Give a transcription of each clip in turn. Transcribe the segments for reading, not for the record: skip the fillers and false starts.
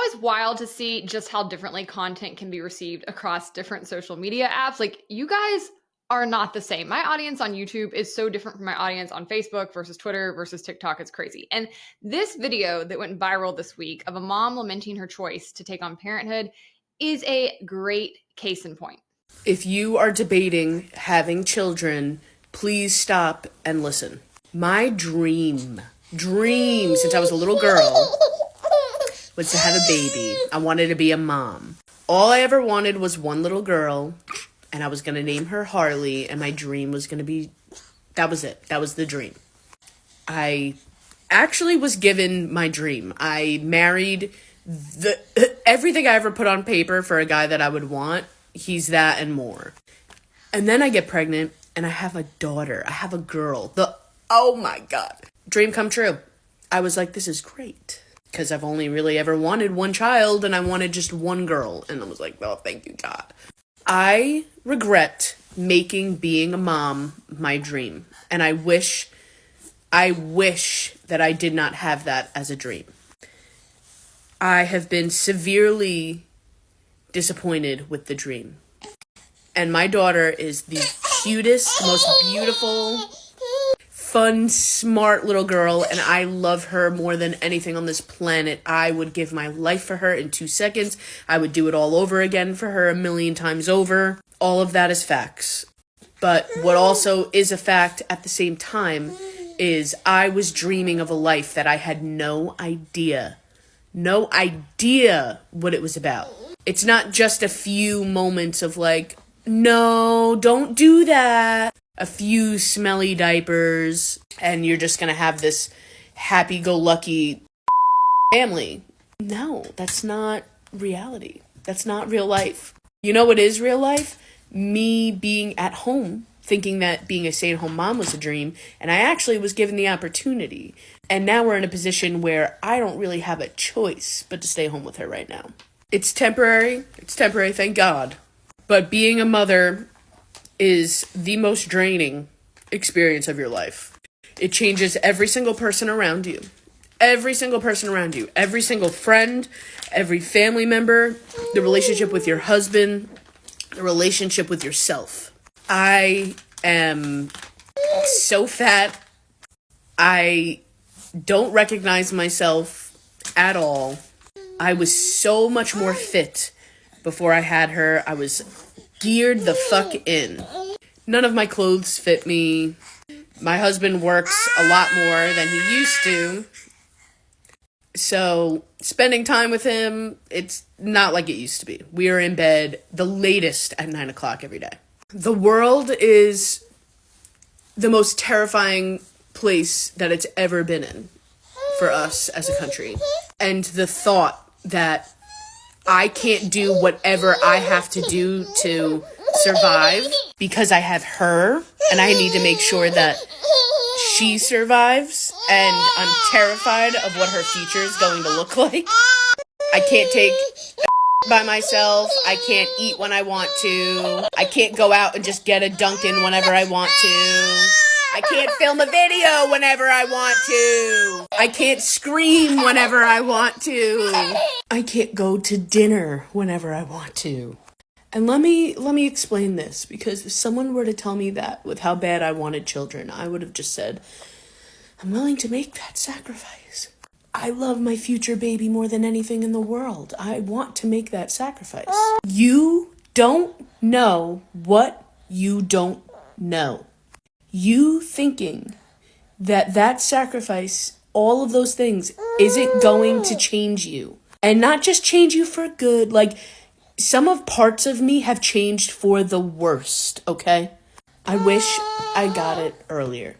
always wild to see just how differently content can be received across different social media apps. Like, you guys are not the same. My audience on YouTube is so different from my audience on Facebook versus Twitter versus TikTok. It's crazy. And this video that went viral this week of a mom lamenting her choice to take on parenthood is a great case in point. If you are debating having children, please stop and listen. My dream since I was a little girl was to have a baby. I wanted to be a mom. All I ever wanted was one little girl, and I was going to name her Harley, and my dream was going to be, that was it. That was the dream. I actually was given my dream. I married everything I ever put on paper for a guy that I would want. He's that and more. And then I get pregnant, and I have a daughter. I have a girl. Oh my God. Dream come true. I was like, this is great. Because I've only really ever wanted one child, and I wanted just one girl. And I was like, well, thank you, God. I regret making being a mom my dream. And I wish that I did not have that as a dream. I have been severely disappointed with the dream. And my daughter is the cutest, most beautiful, fun, smart little girl, and I love her more than anything on this planet. I would give my life for her in 2 seconds. I would do it all over again for her 1,000,000 times over. All of that is facts. But what also is a fact at the same time is I was dreaming of a life that I had no idea what it was about. It's not just a few moments of like, no, don't do that. A few smelly diapers, and you're just gonna have this happy-go-lucky family. No, that's not reality. That's not real life. You know what is real life? Me being at home, thinking that being a stay-at-home mom was a dream, and I actually was given the opportunity. And now we're in a position where I don't really have a choice but to stay home with her right now. It's temporary, thank God. But being a mother is the most draining experience of your life. It changes every single person around you. Every single person around you. Every single friend, every family member, the relationship with your husband, the relationship with yourself. I am so fat. I don't recognize myself at all. I was so much more fit before I had her. I was geared the fuck in. None of my clothes fit me. My husband works a lot more than he used to. So spending time with him, it's not like it used to be. We are in bed the latest at 9 o'clock every day. The world is the most terrifying place that it's ever been in for us as a country. And the thought that I can't do whatever I have to do to survive because I have her and I need to make sure that she survives, and I'm terrified of what her future is going to look like. I can't take by myself. I can't eat when I want to. I can't go out and just get a Dunkin' whenever I want to. I can't film a video whenever I want to. I can't scream whenever I want to. I can't go to dinner whenever I want to. And let me explain this, because if someone were to tell me that with how bad I wanted children, I would have just said, I'm willing to make that sacrifice. I love my future baby more than anything in the world. I want to make that sacrifice. You don't know what you don't know. You thinking that sacrifice, all of those things, isn't going to change you. And not just change you for good, like, some of parts of me have changed for the worst, okay? I wish I got it earlier,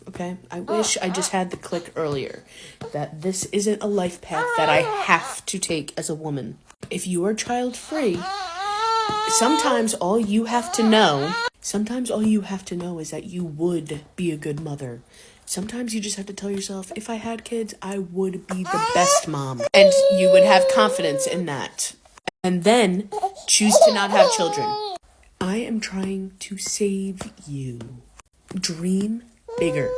okay? I wish I just had the click earlier that this isn't a life path that I have to take as a woman. If you are child-free, sometimes all you have to know is that you would be a good mother. Sometimes you just have to tell yourself, if I had kids, I would be the best mom. And you would have confidence in that. And then choose to not have children. I am trying to save you. Dream bigger.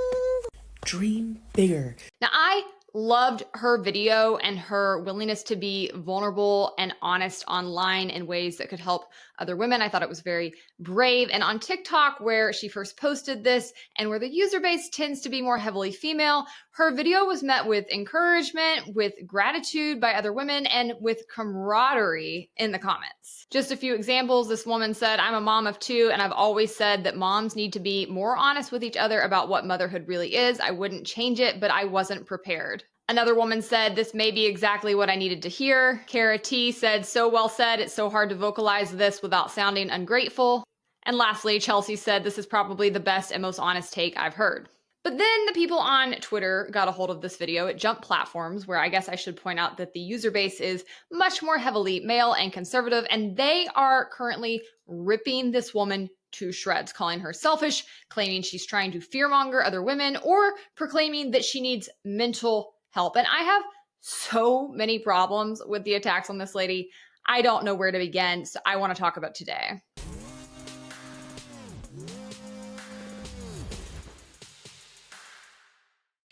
Dream bigger. Now, I Loved her video and her willingness to be vulnerable and honest online in ways that could help other women. I thought it was very brave. And on TikTok, where she first posted this and where the user base tends to be more heavily female, her video was met with encouragement, with gratitude by other women, and with camaraderie in the comments. Just a few examples. This woman said, "I'm a mom of 2, and I've always said that moms need to be more honest with each other about what motherhood really is. I wouldn't change it, but I wasn't prepared." Another woman said, "This may be exactly what I needed to hear." Kara T said, "So well said. It's so hard to vocalize this without sounding ungrateful." And lastly, Chelsea said, "This is probably the best and most honest take I've heard." But then the people on Twitter got a hold of this video. It jumped platforms, where I guess I should point out that the user base is much more heavily male and conservative, and they are currently ripping this woman to shreds, calling her selfish, claiming she's trying to fearmonger other women, or proclaiming that she needs mental help. And I have so many problems with the attacks on this lady. I don't know where to begin, so I want to talk about today.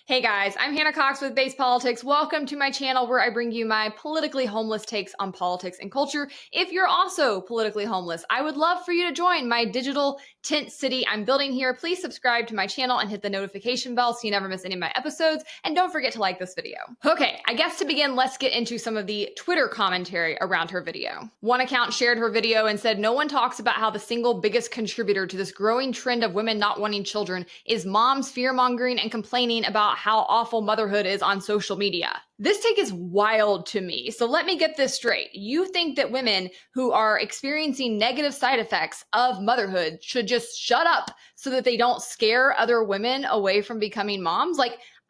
Hey guys, I'm Hannah Cox with Base Politics. Welcome to my channel where I bring you my politically homeless takes on politics and culture. If you're also politically homeless, I would love for you to join my digital tent city I'm building here. Please subscribe to my channel and hit the notification bell so you never miss any of my episodes. And don't forget to like this video. Okay, I guess to begin, let's get into some of the Twitter commentary around her video. One account shared her video and said, "No one talks about how the single biggest contributor to this growing trend of women not wanting children is moms fear-mongering and complaining about how awful motherhood is on social media." This take is wild to me. So let me get this straight. You think that women who are experiencing negative side effects of motherhood should just shut up so that they don't scare other women away from becoming moms?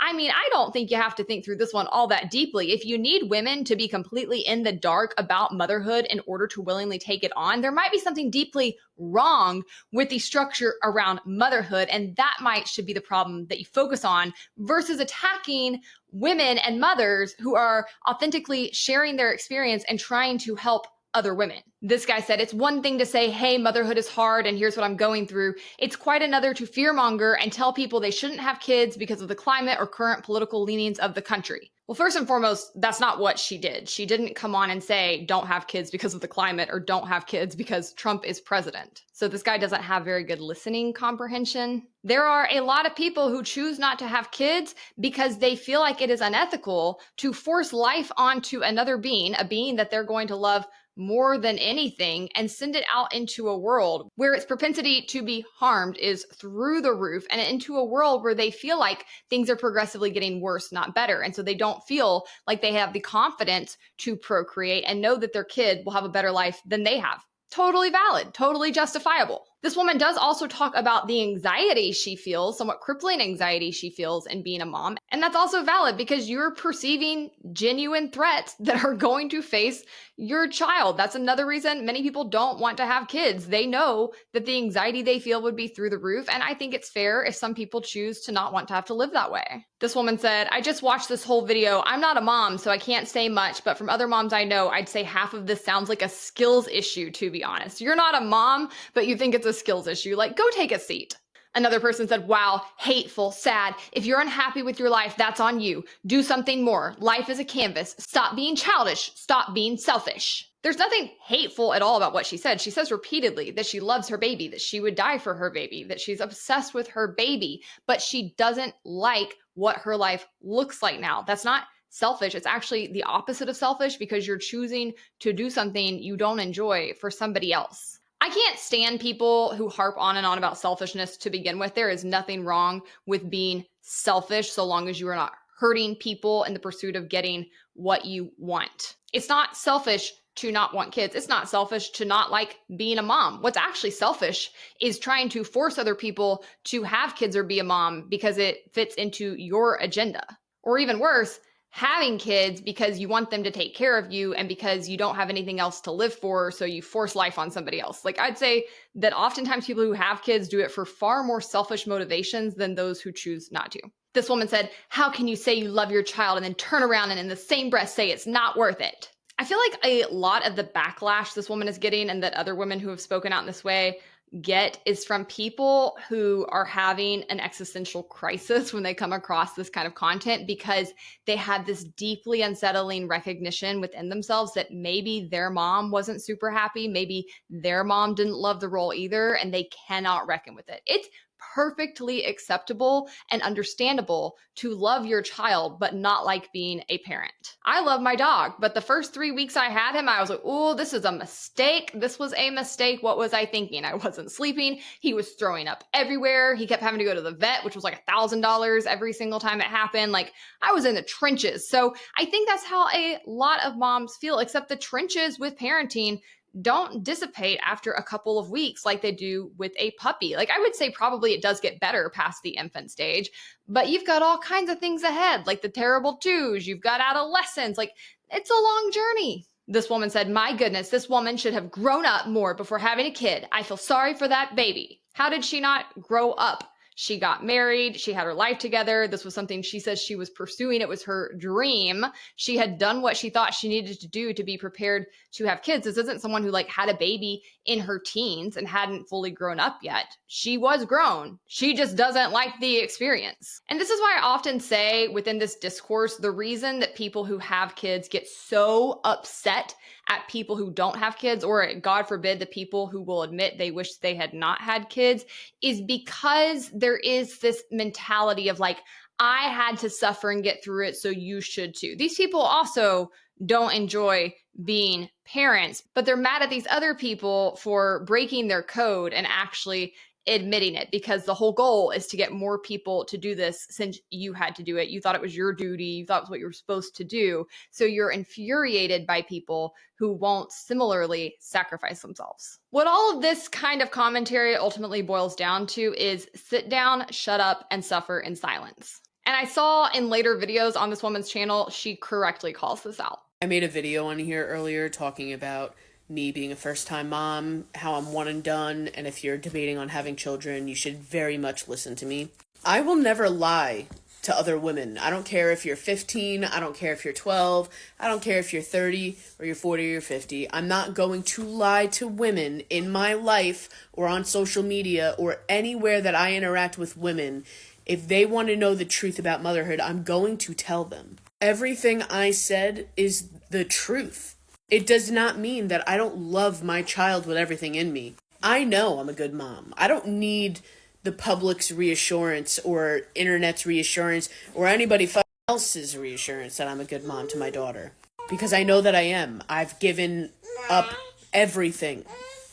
I don't think you have to think through this one all that deeply. If you need women to be completely in the dark about motherhood in order to willingly take it on, there might be something deeply wrong with the structure around motherhood, and that should be the problem that you focus on versus attacking women and mothers who are authentically sharing their experience and trying to help other women. This guy said, "It's one thing to say, hey, motherhood is hard and here's what I'm going through. It's quite another to fearmonger and tell people they shouldn't have kids because of the climate or current political leanings of the country." Well, first and foremost, that's not what she did. She didn't come on and say, don't have kids because of the climate or don't have kids because Trump is president. So this guy doesn't have very good listening comprehension. There are a lot of people who choose not to have kids because they feel like it is unethical to force life onto another being, a being that they're going to love more than anything, and send it out into a world where its propensity to be harmed is through the roof, and into a world where they feel like things are progressively getting worse, not better. And so they don't feel like they have the confidence to procreate and know that their kid will have a better life than they have. Totally valid, totally justifiable. This woman does also talk about the anxiety she feels, somewhat crippling anxiety she feels in being a mom. And that's also valid because you're perceiving genuine threats that are going to face your child. That's another reason many people don't want to have kids. They know that the anxiety they feel would be through the roof. And I think it's fair if some people choose to not want to have to live that way. This woman said, "I just watched this whole video. I'm not a mom, so I can't say much, but from other moms I know, I'd say half of this sounds like a skills issue, to be honest. You're not a mom, but you think it's a skills issue. Go take a seat." Another person said, "Wow, hateful, sad. If you're unhappy with your life, that's on you. Do something more. Life is a canvas. Stop being childish. Stop being selfish." There's nothing hateful at all about what she said. She says repeatedly that she loves her baby, that she would die for her baby, that she's obsessed with her baby, but she doesn't like what her life looks like now. That's not selfish. It's actually the opposite of selfish because you're choosing to do something you don't enjoy for somebody else. I can't stand people who harp on and on about selfishness to begin with. There is nothing wrong with being selfish so long as you are not hurting people in the pursuit of getting what you want. It's not selfish to not want kids. It's not selfish to not like being a mom. What's actually selfish is trying to force other people to have kids or be a mom because it fits into your agenda. Or even worse, having kids because you want them to take care of you and because you don't have anything else to live for, so you force life on somebody else. I'd say that oftentimes people who have kids do it for far more selfish motivations than those who choose not to. This woman said, "How can you say you love your child and then turn around and in the same breath say it's not worth it?" I feel like a lot of the backlash this woman is getting and that other women who have spoken out in this way get is from people who are having an existential crisis when they come across this kind of content, because they have this deeply unsettling recognition within themselves that maybe their mom wasn't super happy, maybe their mom didn't love the role either, and they cannot reckon with it. It's perfectly acceptable and understandable to love your child but not like being a parent. I love my dog, but the first 3 weeks I had him, I was like, oh, this is a mistake. This was a mistake. What was I thinking? I wasn't sleeping. He was throwing up everywhere. He kept having to go to the vet, which was like $1,000 every single time it happened. Like, I was in the trenches. So I think that's how a lot of moms feel, except the trenches with parenting don't dissipate after a couple of weeks like they do with a puppy. Like, I would say probably it does get better past the infant stage, but you've got all kinds of things ahead, like the terrible twos, you've got adolescence. Like, it's a long journey. This woman said, my goodness, this woman should have grown up more before having a kid. I feel sorry for that baby. How did she not grow up? She got married. She had her life together. This was something she says she was pursuing. It was her dream. She had done what she thought she needed to do to be prepared to have kids. This isn't someone who like had a baby in her teens and hadn't fully grown up yet. She was grown. She just doesn't like the experience. And this is why I often say within this discourse, the reason that people who have kids get so upset at people who don't have kids, or God forbid, the people who will admit they wish they had not had kids, is because there is this mentality of like, I had to suffer and get through it, so you should too. These people also don't enjoy being parents, but they're mad at these other people for breaking their code and actually admitting it, because the whole goal is to get more people to do this since you had to do it. You thought it was your duty. You thought it was what you were supposed to do. So you're infuriated by people who won't similarly sacrifice themselves. What all of this kind of commentary ultimately boils down to is sit down, shut up, and suffer in silence. And I saw in later videos on this woman's channel, she correctly calls this out. I made a video on here earlier talking about me being a first-time mom, how I'm one and done, and if you're debating on having children, you should very much listen to me. I will never lie to other women. I don't care if you're 15, I don't care if you're 12, I don't care if you're 30 or you're 40 or you're 50. I'm not going to lie to women in my life or on social media or anywhere that I interact with women. If they want to know the truth about motherhood, I'm going to tell them. Everything I said is the truth. It does not mean that I don't love my child with everything in me. I know I'm a good mom. I don't need the public's reassurance or internet's reassurance or anybody else's reassurance that I'm a good mom to my daughter. Because I know that I am. I've given up everything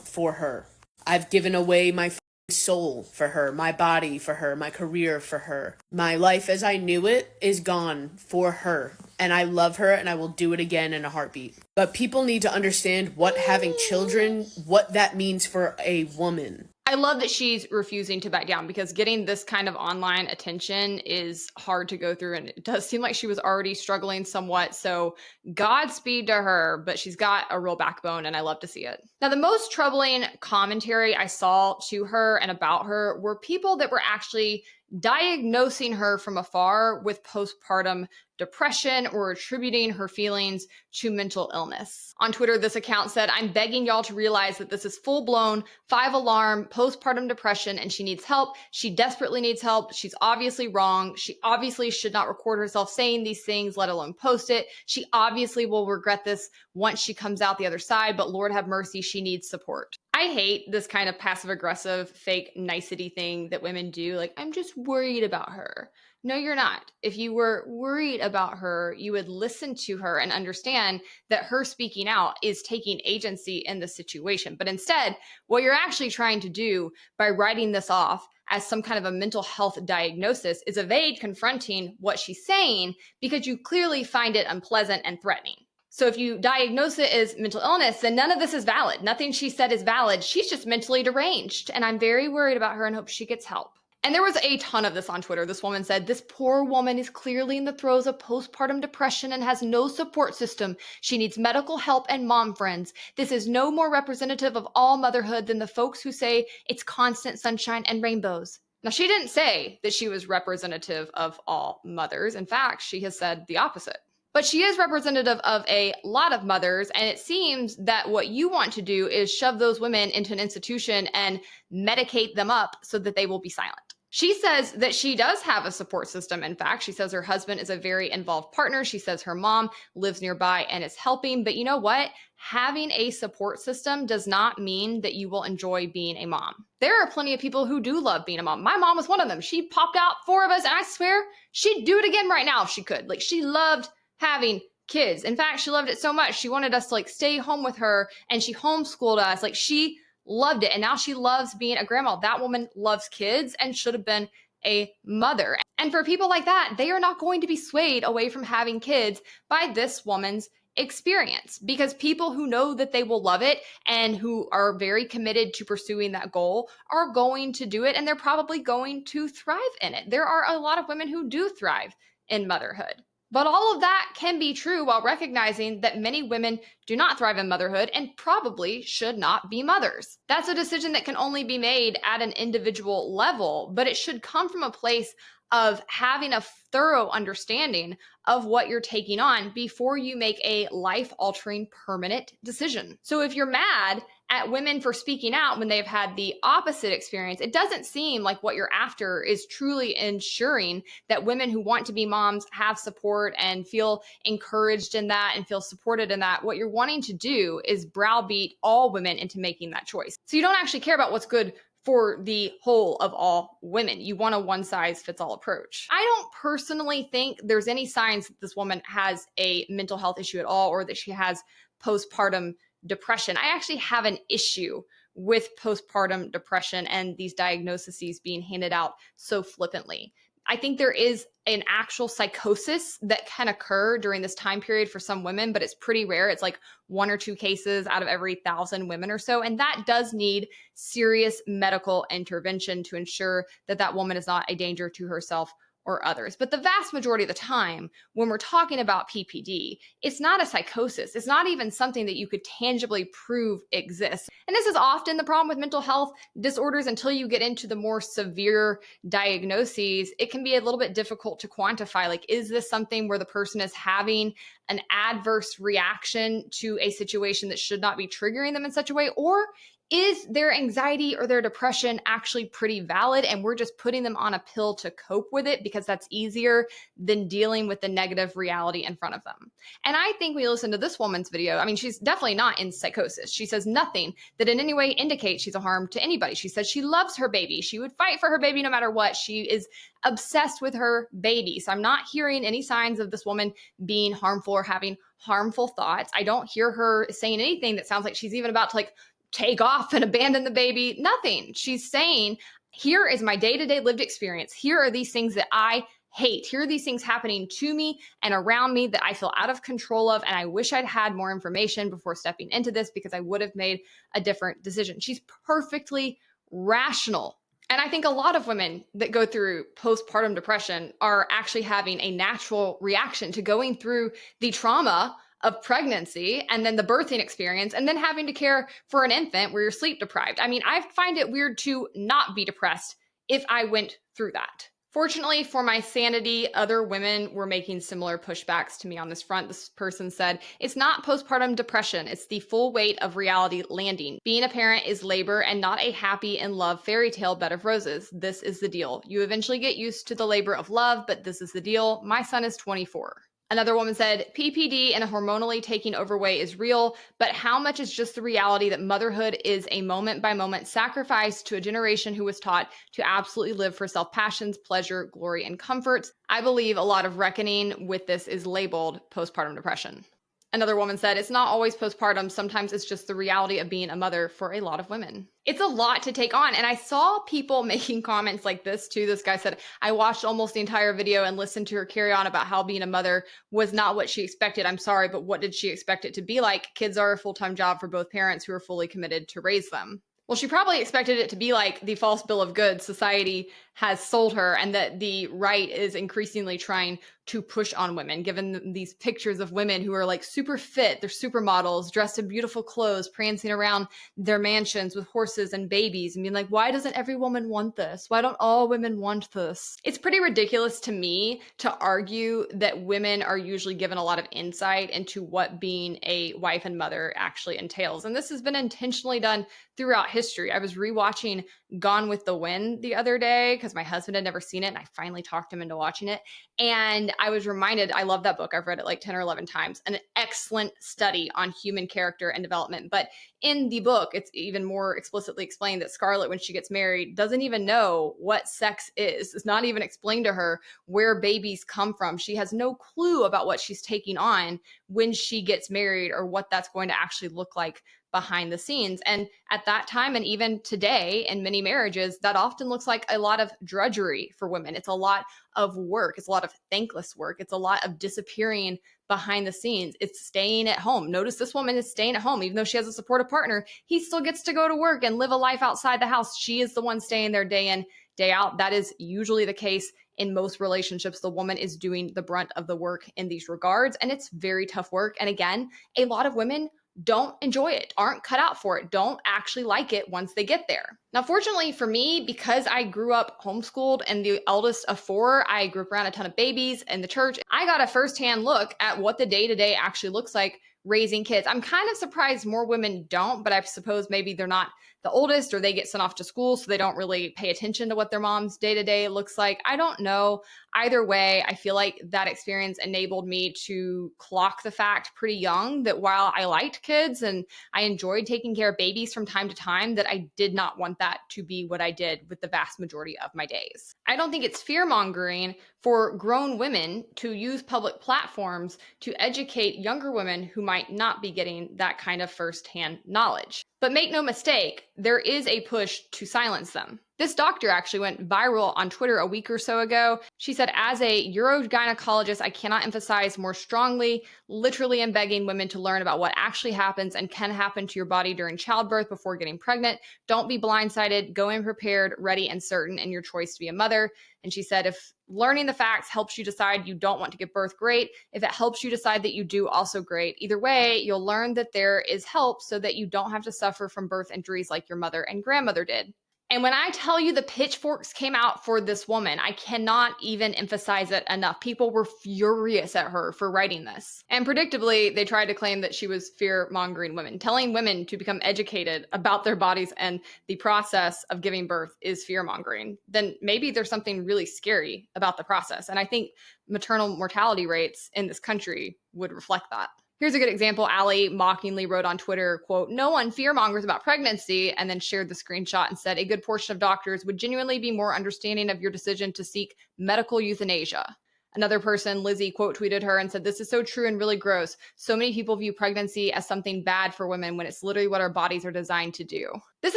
for her. I've given away my soul for her, my body for her, my career for her. My life as I knew it is gone for her. And I love her and I will do it again in a heartbeat. But people need to understand what having children, what that means for a woman. I love that she's refusing to back down, because getting this kind of online attention is hard to go through. And it does seem like she was already struggling somewhat. So Godspeed to her, but she's got a real backbone and I love to see it. Now, the most troubling commentary I saw to her and about her were people that were actually diagnosing her from afar with postpartum depression or attributing her feelings to mental illness. On Twitter, this account said, I'm begging y'all to realize that this is full-blown 5-alarm postpartum depression and she needs help. She desperately needs help. She's obviously wrong. She obviously should not record herself saying these things, let alone post it. She obviously will regret this once she comes out the other side, but Lord have mercy, she needs support. I hate this kind of passive-aggressive, fake nicety thing that women do. Like, I'm just worried about her. No, you're not. If you were worried about her, you would listen to her and understand that her speaking out is taking agency in the situation. But instead, what you're actually trying to do by writing this off as some kind of a mental health diagnosis is evade confronting what she's saying, because you clearly find it unpleasant and threatening. So if you diagnose it as mental illness, then none of this is valid. Nothing she said is valid. She's just mentally deranged. And I'm very worried about her and hope she gets help. And there was a ton of this on Twitter. This woman said, this poor woman is clearly in the throes of postpartum depression and has no support system. She needs medical help and mom friends. This is no more representative of all motherhood than the folks who say it's constant sunshine and rainbows. Now, she didn't say that she was representative of all mothers. In fact, she has said the opposite. But she is representative of a lot of mothers, and it seems that what you want to do is shove those women into an institution and medicate them up so that they will be silent. She says that she does have a support system. In fact, she says her husband is a very involved partner. She says her mom lives nearby and is helping. But you know what? Having a support system does not mean that you will enjoy being a mom. There are plenty of people who do love being a mom. My mom was one of them. She popped out 4 of us, and I swear she'd do it again right now if she could. Like, she loved having kids. In fact, she loved it so much, she wanted us to like stay home with her, and she homeschooled us. Like, she loved it. And now she loves being a grandma. That woman loves kids and should have been a mother. And for people like that, they are not going to be swayed away from having kids by this woman's experience, because people who know that they will love it and who are very committed to pursuing that goal are going to do it, and they're probably going to thrive in it. There are a lot of women who do thrive in motherhood. But all of that can be true while recognizing that many women do not thrive in motherhood and probably should not be mothers. That's a decision that can only be made at an individual level, but it should come from a place of having a thorough understanding of what you're taking on before you make a life-altering permanent decision. So if you're mad at women for speaking out when they've had the opposite experience, it doesn't seem like what you're after is truly ensuring that women who want to be moms have support and feel encouraged in that and feel supported in that. What you're wanting to do is browbeat all women into making that choice. So you don't actually care about what's good for the whole of all women. You want a one-size-fits-all approach. I don't personally think there's any signs that this woman has a mental health issue at all, or that she has postpartum depression. I actually have an issue with postpartum depression and these diagnoses being handed out so flippantly. I think there is an actual psychosis that can occur during this time period for some women, but it's pretty rare. It's like 1 or 2 cases out of every 1,000 women or so. And that does need serious medical intervention to ensure that that woman is not a danger to herself or others. But the vast majority of the time, when we're talking about PPD, it's not a psychosis. It's not even something that you could tangibly prove exists. And this is often the problem with mental health disorders. Until you get into the more severe diagnoses, it can be a little bit difficult to quantify. Like, is this something where the person is having an adverse reaction to a situation that should not be triggering them in such a way? Or is their anxiety or their depression actually pretty valid, and we're just putting them on a pill to cope with it because that's easier than dealing with the negative reality in front of them? And I think we listen to this woman's video. I mean, she's definitely not in psychosis. She says nothing that in any way indicates she's a harm to anybody. She says she loves her baby. She would fight for her baby no matter what. She is obsessed with her baby. So I'm not hearing any signs of this woman being harmful or having harmful thoughts. I don't hear her saying anything that sounds like she's even about to like take off and abandon the baby. Nothing. She's saying, here is my day-to-day lived experience. Here are these things that I hate. Here are these things happening to me and around me that I feel out of control of. And I wish I'd had more information before stepping into this because I would have made a different decision. She's perfectly rational. And I think a lot of women that go through postpartum depression are actually having a natural reaction to going through the trauma of pregnancy and then the birthing experience and then having to care for an infant where you're sleep deprived. I mean, I find it weird to not be depressed if I went through that. Fortunately for my sanity, other women were making similar pushbacks to me on this front. This person said, it's not postpartum depression. It's the full weight of reality landing. Being a parent is labor and not a happy and love fairy tale bed of roses. This is the deal. You eventually get used to the labor of love, but this is the deal. My son is 24. Another woman said, PPD and hormonally taking overweight is real, but how much is just the reality that motherhood is a moment-by-moment sacrifice to a generation who was taught to absolutely live for self-passions, pleasure, glory, and comfort? I believe a lot of reckoning with this is labeled postpartum depression. Another woman said, it's not always postpartum. Sometimes it's just the reality of being a mother for a lot of women. It's a lot to take on. And I saw people making comments like this too. This guy said, I watched almost the entire video and listened to her carry on about how being a mother was not what she expected. I'm sorry, but what did she expect it to be like? Kids are a full-time job for both parents who are fully committed to raise them. Well, she probably expected it to be like the false bill of goods society has sold her, and that the right is increasingly trying to push on women, given these pictures of women who are like super fit, they're supermodels, dressed in beautiful clothes, prancing around their mansions with horses and babies, and being like, why doesn't every woman want this? Why don't all women want this? It's pretty ridiculous to me to argue that women are usually given a lot of insight into what being a wife and mother actually entails. And this has been intentionally done throughout history. I was rewatching Gone with the Wind the other day because my husband had never seen it, and I finally talked him into watching it. And I was reminded, I love that book. I've read it like 10 or 11 times. An excellent study on human character and development. But in the book, it's even more explicitly explained that Scarlett, when she gets married, doesn't even know what sex is. It's not even explained to her where babies come from. She has no clue about what she's taking on when she gets married or what that's going to actually look like behind the scenes. And at that time, and even today in many marriages, that often looks like a lot of drudgery for women. It's a lot of work. It's a lot of thankless work. It's a lot of disappearing behind the scenes. It's staying at home. Notice this woman is staying at home. Even though she has a supportive partner, he still gets to go to work and live a life outside the house. She is the one staying there day in, day out. That is usually the case in most relationships. The woman is doing the brunt of the work in these regards. And it's very tough work. And again, a lot of women don't enjoy it, aren't cut out for it, don't actually like it once they get there. Now, fortunately for me, because I grew up homeschooled and the eldest of four, I grew up around a ton of babies in the church. I got a firsthand look at what the day-to-day actually looks like raising kids. I'm kind of surprised more women don't, but I suppose maybe they're not the oldest or they get sent off to school, so they don't really pay attention to what their mom's day-to-day looks like. I don't know. Either way, I feel like that experience enabled me to clock the fact pretty young that while I liked kids and I enjoyed taking care of babies from time to time, that I did not want that to be what I did with the vast majority of my days. I don't think it's fear-mongering for grown women to use public platforms to educate younger women who might not be getting that kind of firsthand knowledge. But make no mistake, there is a push to silence them. This doctor actually went viral on Twitter a week or so ago. She said, as a urogynecologist, I cannot emphasize more strongly, literally am begging women to learn about what actually happens and can happen to your body during childbirth before getting pregnant. Don't be blindsided, go in prepared, ready, and certain in your choice to be a mother. And she said, if learning the facts helps you decide you don't want to give birth, great. If it helps you decide that you do, also great. Either way, you'll learn that there is help so that you don't have to suffer from birth injuries like your mother and grandmother did. And when I tell you the pitchforks came out for this woman, I cannot even emphasize it enough. People were furious at her for writing this. And predictably, they tried to claim that she was fear-mongering women. Telling women to become educated about their bodies and the process of giving birth is fear-mongering. Then maybe there's something really scary about the process. And I think maternal mortality rates in this country would reflect that. Here's a good example. Allie mockingly wrote on Twitter, quote, "No one fearmongers about pregnancy," and then shared the screenshot and said, "A good portion of doctors would genuinely be more understanding of your decision to seek medical euthanasia." Another person, Lizzie, quote tweeted her and said, "This is so true and really gross. So many people view pregnancy as something bad for women when it's literally what our bodies are designed to do." This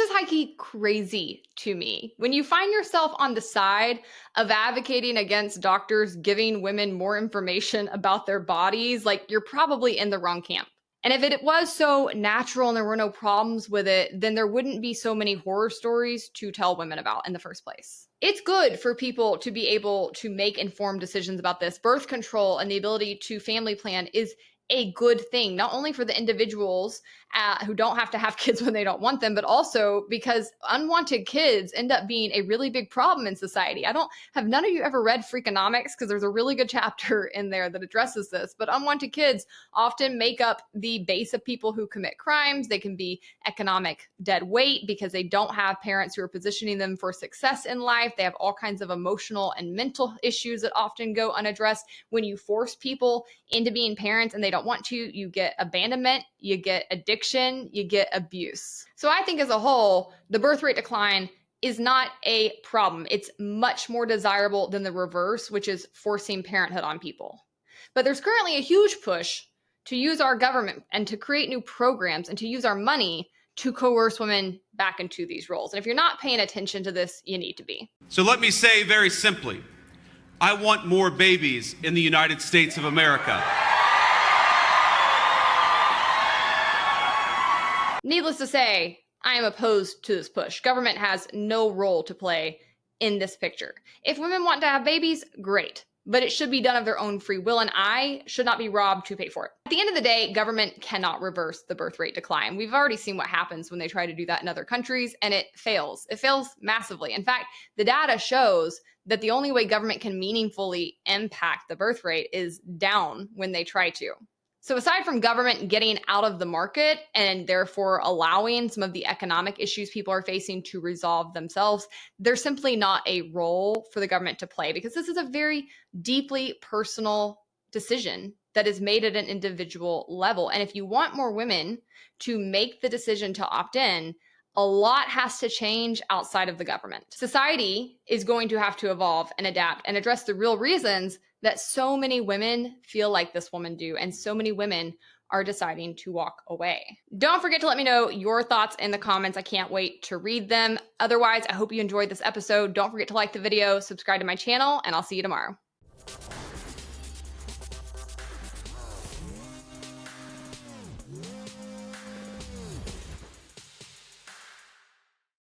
is high-key crazy to me. When you find yourself on the side of advocating against doctors giving women more information about their bodies, like, you're probably in the wrong camp. And if it was so natural and there were no problems with it, then there wouldn't be so many horror stories to tell women about in the first place. It's good for people to be able to make informed decisions about this. Birth control and the ability to family plan is a good thing, not only for the individuals who don't have to have kids when they don't want them, but also because unwanted kids end up being a really big problem in society. None of you ever read Freakonomics, because there's a really good chapter in there that addresses this, but unwanted kids often make up the base of people who commit crimes. They can be economic dead weight because they don't have parents who are positioning them for success in life. They have all kinds of emotional and mental issues that often go unaddressed. When you force people into being parents and they don't want to, you get abandonment, you get addiction, you get abuse. So I think as a whole, the birth rate decline is not a problem. It's much more desirable than the reverse, which is forcing parenthood on people. But there's currently a huge push to use our government and to create new programs and to use our money to coerce women back into these roles. And if you're not paying attention to this, you need to be. So let me say very simply, I want more babies in the United States of America. Needless to say, I am opposed to this push. Government has no role to play in this picture. If women want to have babies, great, but it should be done of their own free will, and I should not be robbed to pay for it. At the end of the day, government cannot reverse the birth rate decline. We've already seen what happens when they try to do that in other countries, and it fails. It fails massively. In fact, the data shows that the only way government can meaningfully impact the birth rate is down when they try to. So aside from government getting out of the market and therefore allowing some of the economic issues people are facing to resolve themselves, there's simply not a role for the government to play, because this is a very deeply personal decision that is made at an individual level. And if you want more women to make the decision to opt in, a lot has to change outside of the government. Society is going to have to evolve and adapt and address the real reasons that so many women feel like this woman do, and so many women are deciding to walk away. Don't forget to let me know your thoughts in the comments. I can't wait to read them. Otherwise, I hope you enjoyed this episode. Don't forget to like the video, subscribe to my channel, and I'll see you tomorrow.